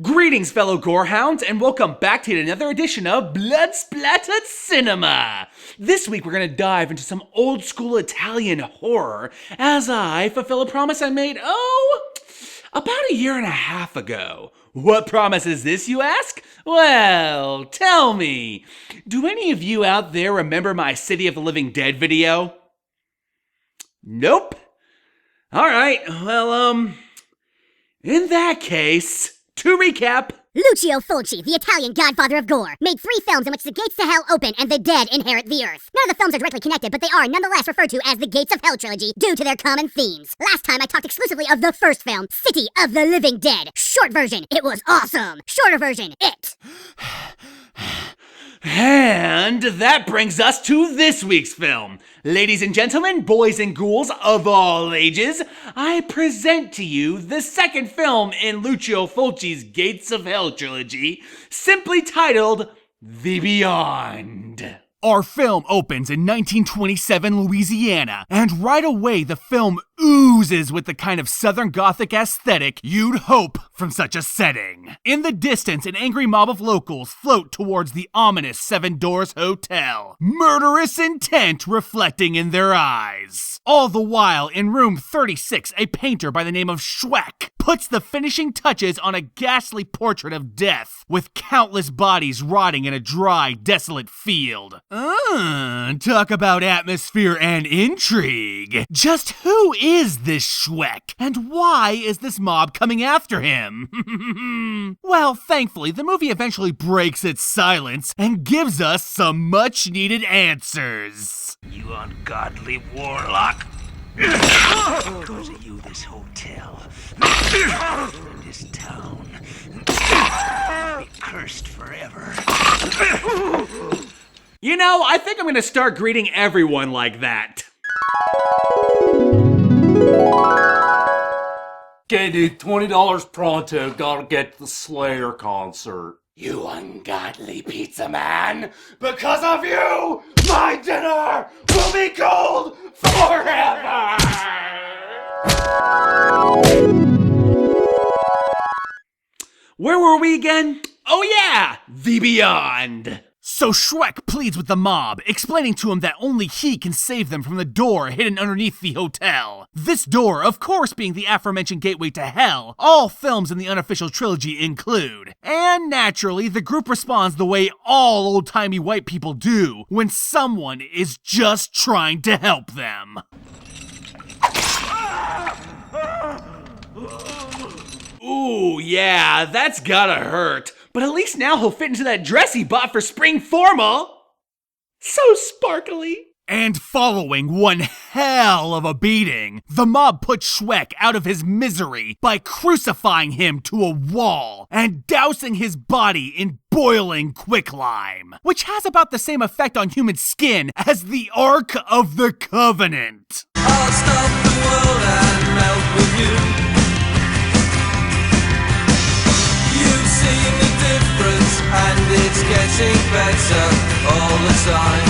Greetings, fellow gorehounds, and welcome back to another edition of Blood Splattered Cinema. This week we're going to dive into some old school Italian horror as I fulfill a promise I made, about a year and a half ago. What promise is this, you ask? Well, tell me, do any of you out there remember my City of the Living Dead video? Nope. Alright, well, in that case, to recap, Lucio Fulci, the Italian godfather of gore, made 3 films in which the gates to hell open and the dead inherit the earth. None of the films are directly connected, but they are nonetheless referred to as the Gates of Hell trilogy due to their common themes. Last time I talked exclusively of the first film, City of the Living Dead. Short version, it was awesome. Shorter version, it. And that brings us to this week's film. Ladies and gentlemen, boys and ghouls of all ages, I present to you the second film in Lucio Fulci's Gates of Hell trilogy, simply titled The Beyond. Our film opens in 1927 Louisiana, and right away the film oozes with the kind of Southern Gothic aesthetic you'd hope from such a setting. In the distance, an angry mob of locals float towards the ominous Seven Doors Hotel, murderous intent reflecting in their eyes. All the while, in room 36, a painter by the name of Schweck puts the finishing touches on a ghastly portrait of death, with countless bodies rotting in a dry, desolate field. Talk about atmosphere and intrigue. Just who is this Schweck? And why is this mob coming after him? Well, thankfully, the movie eventually breaks its silence and gives us some much-needed answers. You ungodly warlock. Because of you, this hotel and this town will be cursed forever. You know, I think I'm going to start greeting everyone like that. Okay, dude, $20 pronto. Gotta get to the Slayer concert. You ungodly pizza man! Because of you, my dinner will be cold forever! Where were we again? Oh yeah, The Beyond. So Schweck pleads with the mob, explaining to him that only he can save them from the door hidden underneath the hotel. This door, of course, being the aforementioned gateway to hell, all films in the unofficial trilogy include. And naturally, the group responds the way all old-timey white people do when someone is just trying to help them. Ooh, yeah, that's gotta hurt. But at least now he'll fit into that dress he bought for spring formal. So sparkly. And following one hell of a beating, the mob put Schweck out of his misery by crucifying him to a wall and dousing his body in boiling quicklime, which has about the same effect on human skin as the Ark of the Covenant. I'll stop the world and melt with you. You've seen the difference, and it's getting better all the time.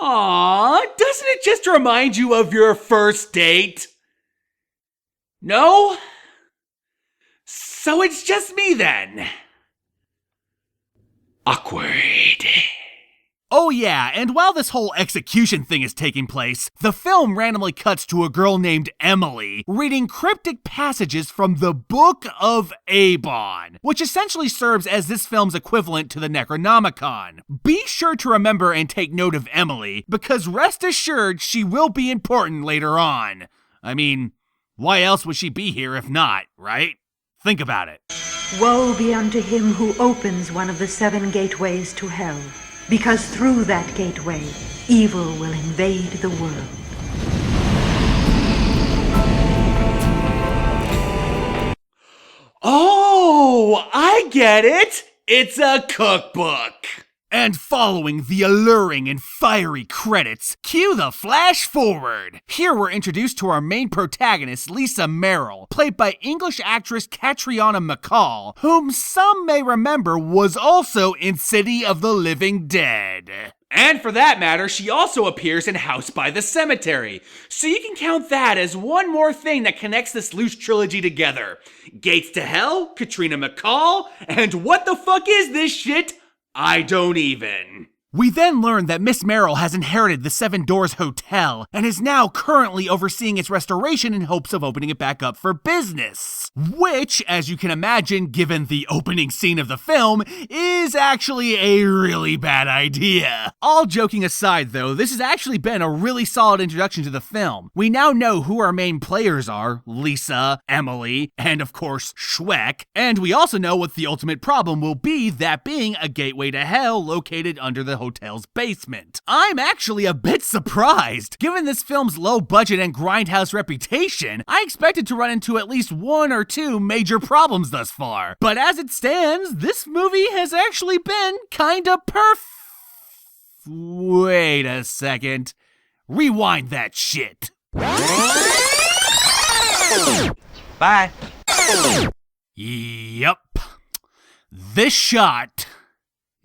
Aww, doesn't it just remind you of your first date? No? So it's just me then. Awkward. Oh yeah, and while this whole execution thing is taking place, the film randomly cuts to a girl named Emily reading cryptic passages from the Book of Abon, which essentially serves as this film's equivalent to the Necronomicon. Be sure to remember and take note of Emily, because rest assured she will be important later on. I mean, why else would she be here if not, right? Think about it. Woe be unto him who opens one of the 7 gateways to hell. Because through that gateway, evil will invade the world. Oh, I get it! It's a cookbook! And following the alluring and fiery credits, cue the flash forward. Here we're introduced to our main protagonist, Lisa Merrill, played by English actress Catriona MacColl, whom some may remember was also in City of the Living Dead. And for that matter, she also appears in House by the Cemetery. So you can count that as one more thing that connects this loose trilogy together. Gates to Hell, Katrina McCall, and what the fuck is this shit? I don't even. We then learn that Miss Merrill has inherited the Seven Doors Hotel and is now currently overseeing its restoration in hopes of opening it back up for business. Which, as you can imagine, given the opening scene of the film, is actually a really bad idea. All joking aside though, this has actually been a really solid introduction to the film. We now know who our main players are, Lisa, Emily, and of course, Schweck. And we also know what the ultimate problem will be, that being a gateway to hell located under the hotel's basement. I'm actually a bit surprised. Given this film's low budget and grindhouse reputation, I expected to run into at least one or two major problems thus far. But as it stands, this movie has actually been kinda Wait a second. Rewind that shit. Bye. Yup. This shot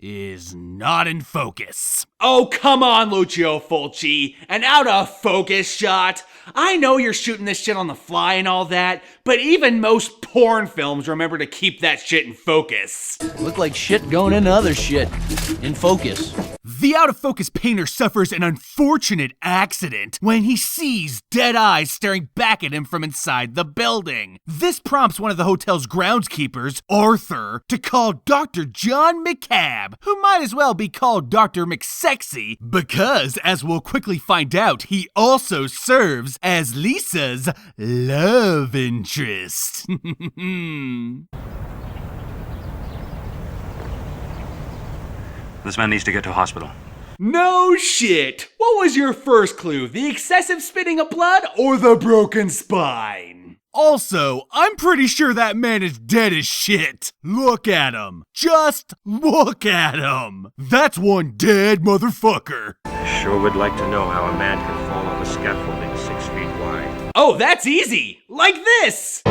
is not in focus. Oh, come on, Lucio Fulci. An out-of-focus shot. I know you're shooting this shit on the fly and all that, but even most porn films remember to keep that shit in focus. Look like shit going into other shit. In focus. The out-of-focus painter suffers an unfortunate accident when he sees dead eyes staring back at him from inside the building. This prompts one of the hotel's groundskeepers, Arthur, to call Dr. John McCabe, who might as well be called Dr. McSexy, because, as we'll quickly find out, he also serves as Lisa's love interest. This man needs to get to hospital. No shit! What was your first clue? The excessive spitting of blood or the broken spine? Also, I'm pretty sure that man is dead as shit. Look at him. Just look at him. That's one dead motherfucker. I sure would like to know how a man can fall off a scaffolding 6 feet wide. Oh, that's easy! Like this!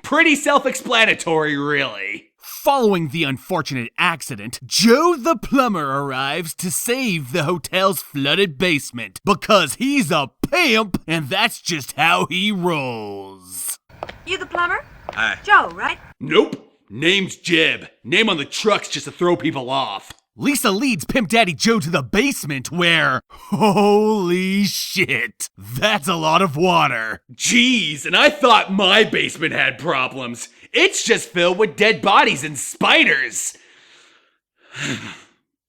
Pretty self-explanatory, really. Following the unfortunate accident, Joe the plumber arrives to save the hotel's flooded basement because he's a pimp and that's just how he rolls. You the plumber? Hi. Joe, right? Nope. Name's Jeb. Name on the truck's just to throw people off. Lisa leads Pimp Daddy Joe to the basement where, holy shit, that's a lot of water. Jeez, and I thought my basement had problems. It's just filled with dead bodies and spiders.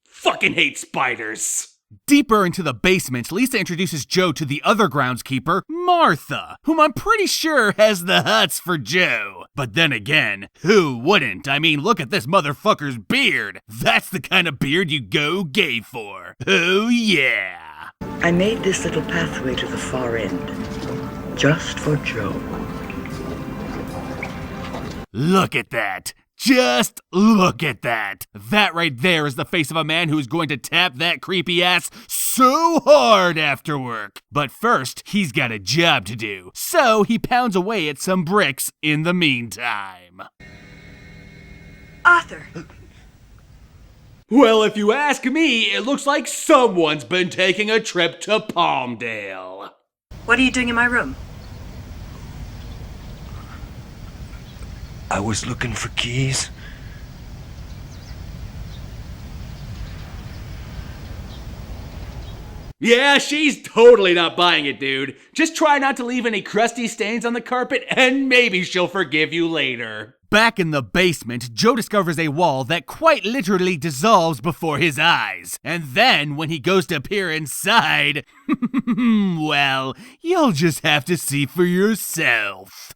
Fucking hate spiders. Deeper into the basement, Lisa introduces Joe to the other groundskeeper, Martha, whom I'm pretty sure has the hots for Joe. But then again, who wouldn't? I mean, look at this motherfucker's beard. That's the kind of beard you go gay for. Oh yeah. I made this little pathway to the far end, just for Joe. Look at that. Just look at that. That right there is the face of a man who is going to tap that creepy ass so hard after work. But first, he's got a job to do. So he pounds away at some bricks in the meantime. Arthur. Well, if you ask me, it looks like someone's been taking a trip to Palmdale. What are you doing in my room? I was looking for keys. Yeah, she's totally not buying it, dude. Just try not to leave any crusty stains on the carpet and maybe she'll forgive you later. Back in the basement, Joe discovers a wall that quite literally dissolves before his eyes. And then, when he goes to peer inside, well, you'll just have to see for yourself.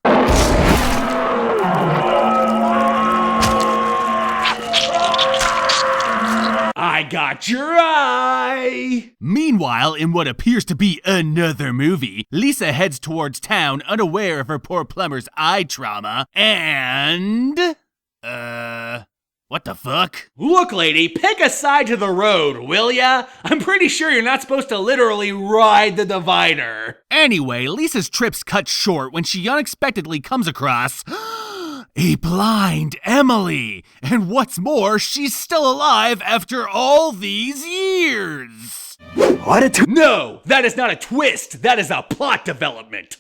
I got your eye! Meanwhile, in what appears to be another movie, Lisa heads towards town unaware of her poor plumber's eye trauma, and... what the fuck? Look, lady, pick a side to the road, will ya? I'm pretty sure you're not supposed to literally ride the divider. Anyway, Lisa's trip's cut short when she unexpectedly comes across... A blind Emily! And what's more, she's still alive after all these years! No, that is not a twist. That is a plot development.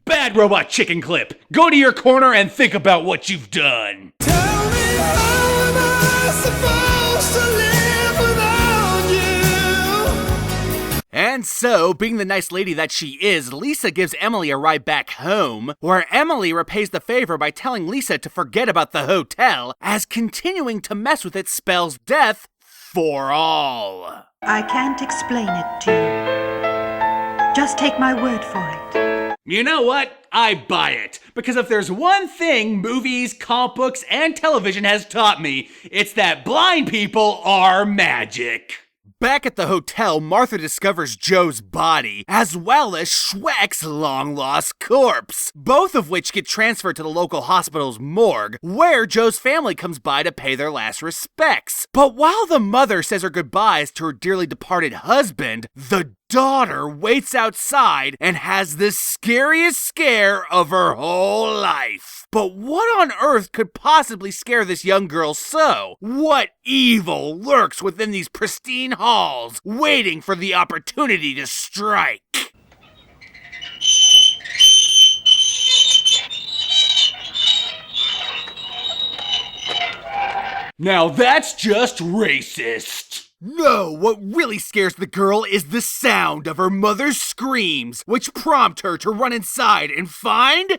Bad robot chicken clip. Go to your corner and think about what you've done. Tell me, how am I supposed to live without you? And so, being the nice lady that she is, Lisa gives Emily a ride back home, where Emily repays the favor by telling Lisa to forget about the hotel, as continuing to mess with it spells death for all. I can't explain it to you. Just take my word for it. You know what? I buy it. Because if there's one thing movies, comic books, and television has taught me, it's that blind people are magic. Back at the hotel, Martha discovers Joe's body, as well as Schweck's long-lost corpse, both of which get transferred to the local hospital's morgue, where Joe's family comes by to pay their last respects. But while the mother says her goodbyes to her dearly departed husband, the daughter waits outside and has the scariest scare of her whole life. But what on earth could possibly scare this young girl so? What evil lurks within these pristine halls, waiting for the opportunity to strike? Now that's just racist. No, what really scares the girl is the sound of her mother's screams, which prompt her to run inside and find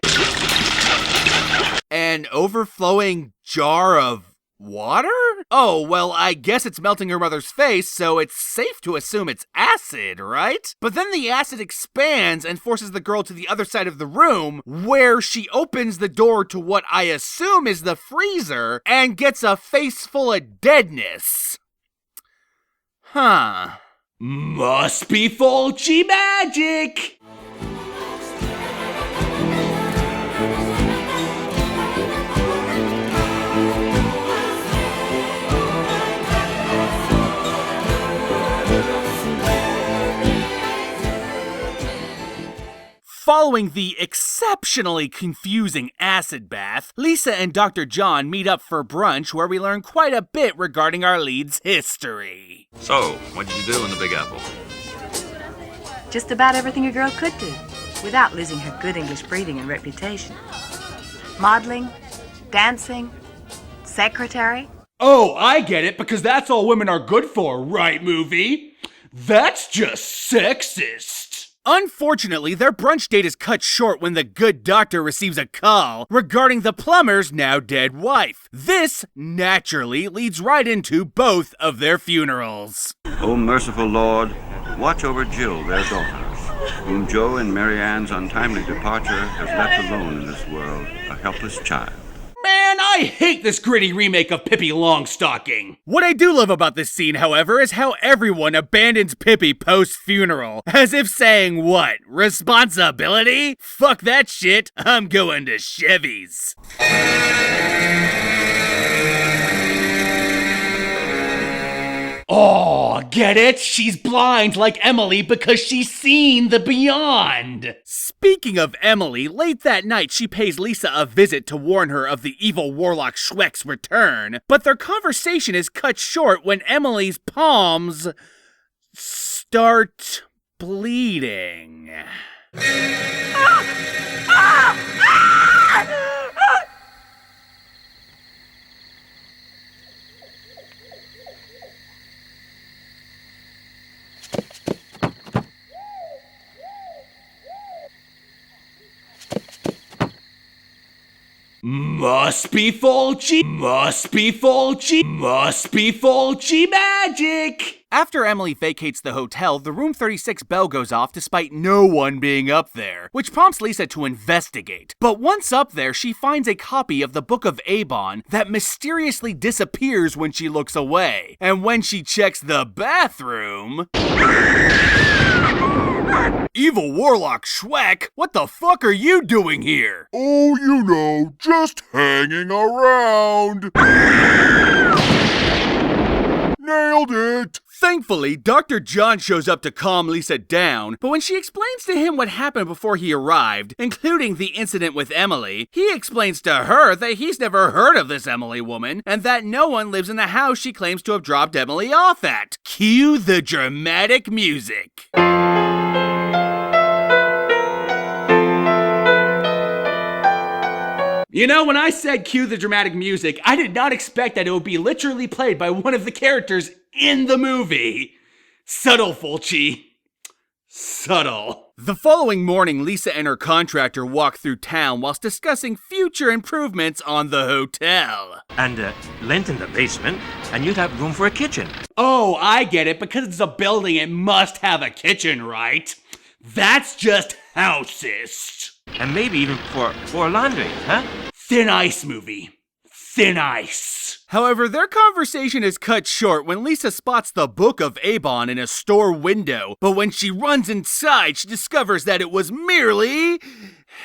an overflowing jar of water? Oh, well, I guess it's melting her mother's face, so it's safe to assume it's acid, right? But then the acid expands and forces the girl to the other side of the room, where she opens the door to what I assume is the freezer and gets a face full of deadness. Huh. Must be Fulci magic! Following the exceptionally confusing acid bath, Lisa and Dr. John meet up for brunch where we learn quite a bit regarding our lead's history. So, what did you do in the Big Apple? Just about everything a girl could do, without losing her good English breeding and reputation. Modeling, dancing, secretary. Oh, I get it, because that's all women are good for, right, movie? That's just sexist. Unfortunately, their brunch date is cut short when the good doctor receives a call regarding the plumber's now dead wife. This, naturally, leads right into both of their funerals. O merciful Lord, watch over Jill, their daughters, whom Joe and Mary Ann's untimely departure has left alone in this world, a helpless child. Man, I hate this gritty remake of Pippi Longstocking. What I do love about this scene, however, is how everyone abandons Pippi post-funeral. As if saying, what? Responsibility? Fuck that shit, I'm going to Chevy's. Oh, get it? She's blind like Emily because she's seen the beyond. Speaking of Emily, late that night she pays Lisa a visit to warn her of the evil warlock Schweck's return, but their conversation is cut short when Emily's palms start bleeding. Must be Fulci, must be Fulci, must be Fulci magic! After Emily vacates the hotel, the room 36 bell goes off despite no one being up there, which prompts Lisa to investigate. But once up there, she finds a copy of the Book of Avon that mysteriously disappears when she looks away. And when she checks the bathroom... Evil Warlock Schweck, what the fuck are you doing here? Oh, you know, just hanging around. Nailed it! Thankfully, Dr. John shows up to calm Lisa down, but when she explains to him what happened before he arrived, including the incident with Emily, he explains to her that he's never heard of this Emily woman, and that no one lives in the house she claims to have dropped Emily off at. Cue the dramatic music. You know, when I said cue the dramatic music, I did not expect that it would be literally played by one of the characters in the movie. Subtle, Fulci. Subtle. The following morning, Lisa and her contractor walk through town whilst discussing future improvements on the hotel. And lent in the basement, and you'd have room for a kitchen. Oh, I get it. Because it's a building, it must have a kitchen, right? That's just housist. And maybe even for laundry, huh? Thin Ice movie. Thin Ice. However, their conversation is cut short when Lisa spots the Book of Avon in a store window, but when she runs inside, she discovers that it was merely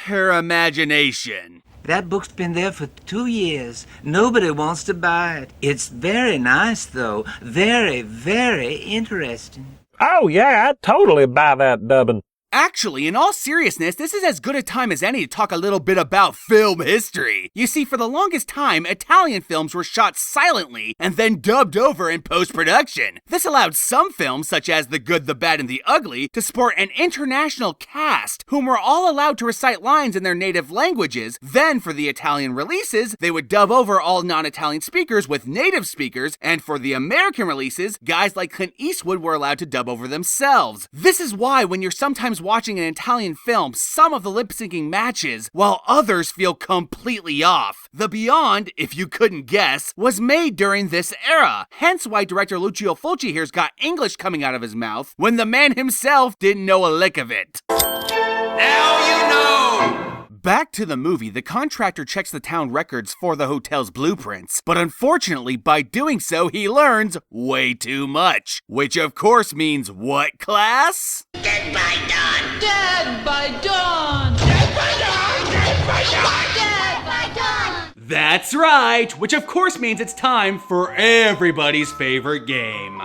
her imagination. That book's been there for 2 years. Nobody wants to buy it. It's very nice, though. Very, very interesting. Oh, yeah, I'd totally buy that dubbin'. Actually, in all seriousness, this is as good a time as any to talk a little bit about film history. You see, for the longest time, Italian films were shot silently and then dubbed over in post-production. This allowed some films, such as The Good, the Bad, and the Ugly, to sport an international cast, whom were all allowed to recite lines in their native languages. Then, for the Italian releases, they would dub over all non-Italian speakers with native speakers, and for the American releases, guys like Clint Eastwood were allowed to dub over themselves. This is why, when you're sometimes watching an Italian film, some of the lip-syncing matches, while others feel completely off. The Beyond, if you couldn't guess, was made during this era, hence why director Lucio Fulci here's got English coming out of his mouth, when the man himself didn't know a lick of it. Now you know! Back to the movie, the contractor checks the town records for the hotel's blueprints, but unfortunately, by doing so, he learns way too much. Which of course means what, class? Dead by dawn! Dead by dawn! Dead by dawn! Dead by dawn! Dead by dawn! That's right, which of course means it's time for everybody's favorite game.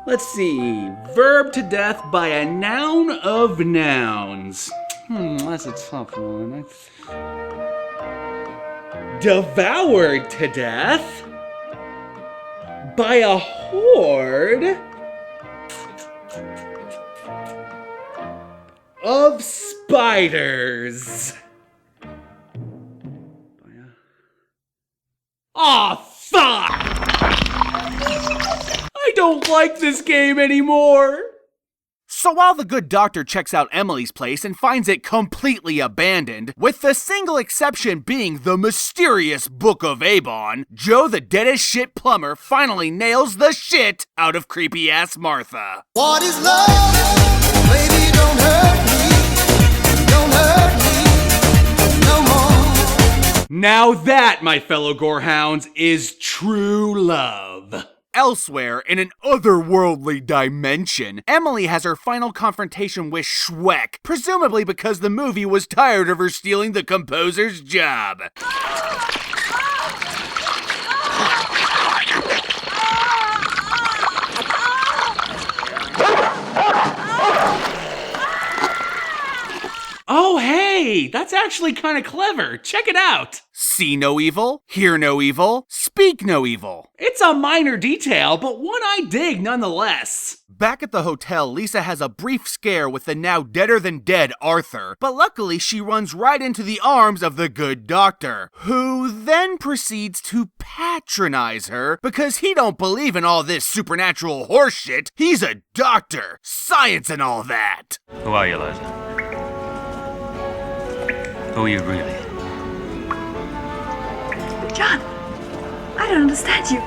Let's see, verb to death by a noun of nouns. That's a tough one. Devoured to death by a horde of spiders. Aw, fuck! I don't like this game anymore. So while the good doctor checks out Emily's place and finds it completely abandoned, with the single exception being the mysterious Book of Avon, Joe the dead-as-shit plumber finally nails the shit out of creepy-ass Martha. What is love? Baby, don't hurt me. Don't hurt me no more. Now that, my fellow gorehounds, is true love. Elsewhere, in an otherworldly dimension, Emily has her final confrontation with Schweck, presumably because the movie was tired of her stealing the composer's job. Oh, hey, that's actually kind of clever. Check it out. See no evil, hear no evil, speak no evil. It's a minor detail, but one I dig nonetheless. Back at the hotel, Lisa has a brief scare with the now deader-than-dead Arthur, but luckily she runs right into the arms of the good doctor, who then proceeds to patronize her because he don't believe in all this supernatural horseshit. He's a doctor, science and all that. Who are you, Liza? Who are you really? John, I don't understand you.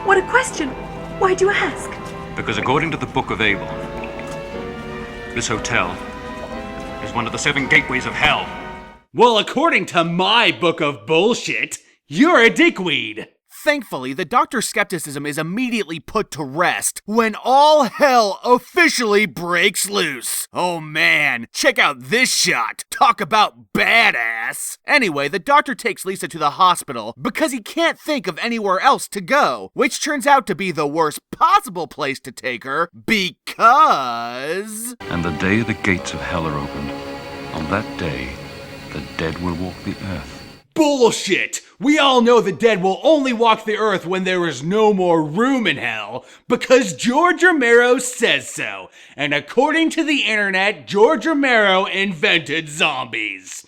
What a question. Why'd you ask? Because according to the Book of Avon, this hotel is one of the 7 gateways of hell. Well, according to my book of bullshit, you're a dickweed. Thankfully, the doctor's skepticism is immediately put to rest when all hell officially breaks loose. Oh man, check out this shot. Talk about badass. Anyway, the doctor takes Lisa to the hospital because he can't think of anywhere else to go, which turns out to be the worst possible place to take her because... And the day the gates of hell are opened, on that day, the dead will walk the earth. Bullshit! We all know the dead will only walk the earth when there is no more room in hell, because George Romero says so. And according to the internet, George Romero invented zombies.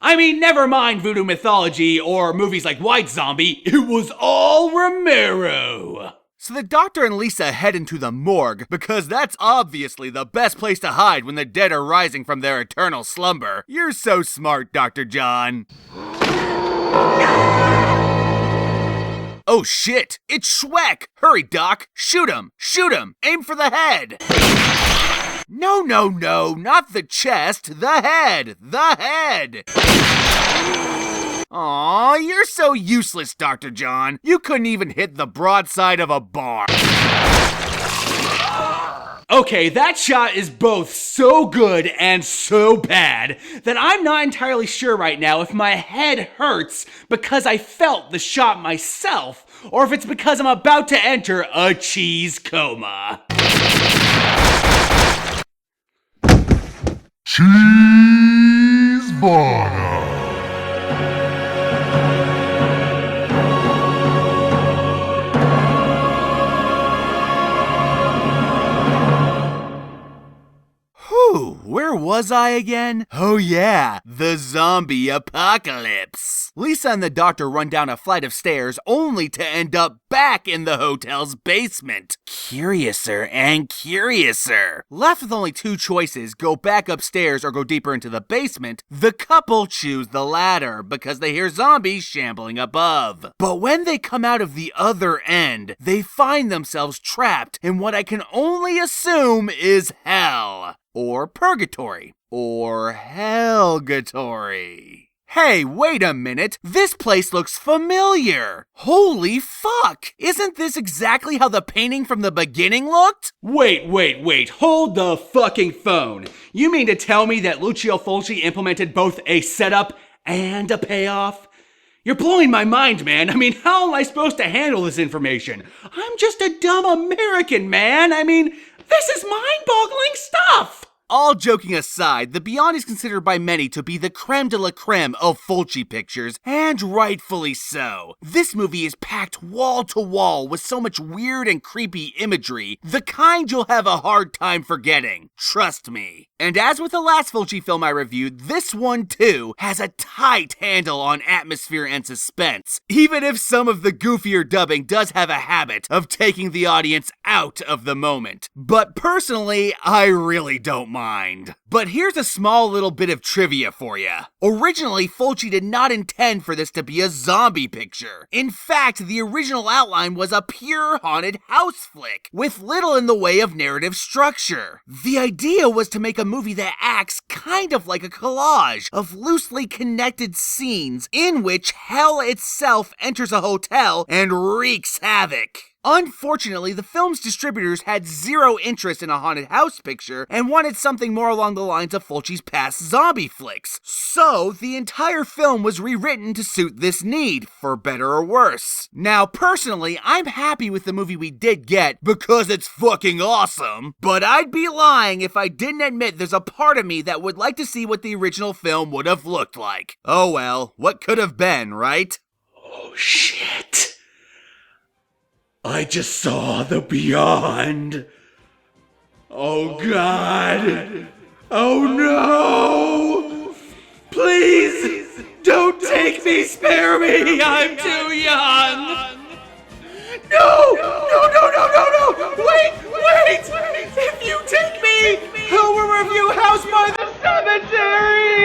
I mean, never mind voodoo mythology or movies like White Zombie, it was all Romero. So the doctor and Lisa head into the morgue, because that's obviously the best place to hide when the dead are rising from their eternal slumber. You're so smart, Dr. John. Oh shit, it's Schweck! Hurry, Doc! Shoot him! Shoot him! Aim for the head! No, not the chest, the head! The head! Aw, you're so useless, Dr. John. You couldn't even hit the broadside of a bar. Okay, that shot is both so good and so bad that I'm not entirely sure right now if my head hurts because I felt the shot myself or if it's because I'm about to enter a cheese coma. Cheeseburger. Where was I again? Oh yeah, the zombie apocalypse. Lisa and the doctor run down a flight of stairs only to end up back in the hotel's basement. Curiouser and curiouser. Left with only two choices, go back upstairs or go deeper into the basement, the couple choose the latter because they hear zombies shambling above. But when they come out of the other end, they find themselves trapped in what I can only assume is hell. Or purgatory. Or hellgatory. Hey, wait a minute. This place looks familiar. Holy fuck. Isn't this exactly how the painting from the beginning looked? Wait. Hold the fucking phone. You mean to tell me that Lucio Fulci implemented both a setup and a payoff? You're blowing my mind, man. I mean, how am I supposed to handle this information? I'm just a dumb American, man. I mean, this is mind-boggling stuff. All joking aside, The Beyond is considered by many to be the creme de la creme of Fulci pictures, and rightfully so. This movie is packed wall to wall with so much weird and creepy imagery, the kind you'll have a hard time forgetting. Trust me. And as with the last Fulci film I reviewed, this one too has a tight handle on atmosphere and suspense, even if some of the goofier dubbing does have a habit of taking the audience out of the moment. But personally, I really don't mind. But here's a small little bit of trivia for you. Originally, Fulci did not intend for this to be a zombie picture. In fact, the original outline was a pure haunted house flick, with little in the way of narrative structure. The idea was to make a movie that acts kind of like a collage of loosely connected scenes in which hell itself enters a hotel and wreaks havoc. Unfortunately, the film's distributors had zero interest in a haunted house picture and wanted something more along the lines of Fulci's past zombie flicks. So, the entire film was rewritten to suit this need, for better or worse. Now, personally, I'm happy with the movie we did get because it's fucking awesome. But I'd be lying if I didn't admit there's a part of me that would like to see what the original film would have looked like. Oh well, what could have been, right? Oh shit. I just saw the beyond. Oh God. Oh no. Please don't take me, spare me. I'm too young. No. Wait. If you take me, I will review House by the Cemetery.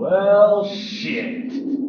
Well, shit.